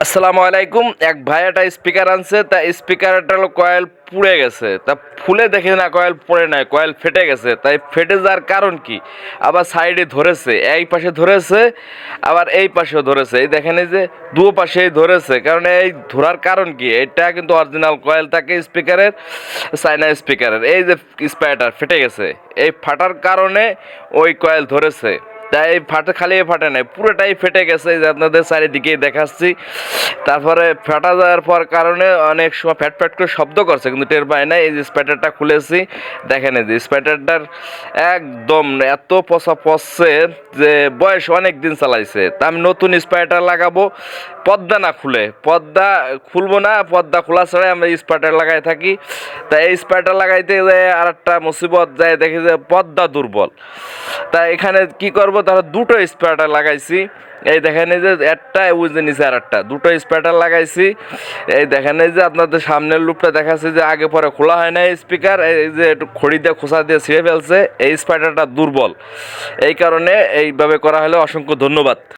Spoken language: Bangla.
আসসালামু আলাইকুম। এক ভাই একটা স্পিকার আনছে, তা স্পিকারটা হলো কয়েল পুড়ে গেছে। তা খুলে দেখে না কয়েল পড়ে নাই, কয়েল ফেটে গেছে। তাই ফেটে যাওয়ার কারণ কি? আবার সাইডে ধরেছে, এই পাশে ধরেছে, আবার এই পাশেও ধরেছে। এই দেখেন, এই যে দু পাশেই ধরেছে। কারণ এই ধরার কারণ কি? এটা কিন্তু অরিজিনাল কয়েল থাকে স্পিকারের, চায়না স্পিকারের। এই যে স্পাইটার ফেটে গেছে, এই ফাটার কারণে ওই কয়েল ধরেছে। তাই ফাটে, খালি ফাটে নাই, পুরোটাই ফেটে গেছে। এই যে আপনাদের চারিদিকেই দেখাচ্ছি। তারপরে ফাটা যাওয়ার পর কারণে অনেক সময় ফ্যাট ফ্যাট করে শব্দ করছে, কিন্তু টের পায় না। এই যে স্প্যাটারটা খুলেছি, দেখেন এই যে স্প্যাটারটার একদম এত পচা পচছে যে বয়স অনেক দিন চালাইছে। তা আমি নতুন স্প্যাটার লাগাবো, পর্দা না খুলে, পর্দা খুলবো না, পর্দা খোলা ছাড়াই আমরা স্প্যাটার লাগাই থাকি। তাই এই স্প্যাটার লাগাইতে যায় আর একটা মুসিবত, যায় দেখি যে পর্দা দুর্বল। তা এখানে কি করব, তাহলে দুটো স্প্যাটার লাগাইছি। এই দেখেন, এই যে একটা উজে নিচে আর একটা, দুটো স্প্যাটার লাগাইছি। এই দেখেন, এই যে আপনাদের সামনের লুপটা দেখাচ্ছে যে আগে পরে খোলা হয় না স্পিকার, এই যে একটু খড়ি দিয়ে খোসা দিয়ে ছিঁড়ে ফেলছে। এই স্প্যাটারটা দুর্বল, এই কারণে এইভাবে করা হলে অসংখ্য ধন্যবাদ।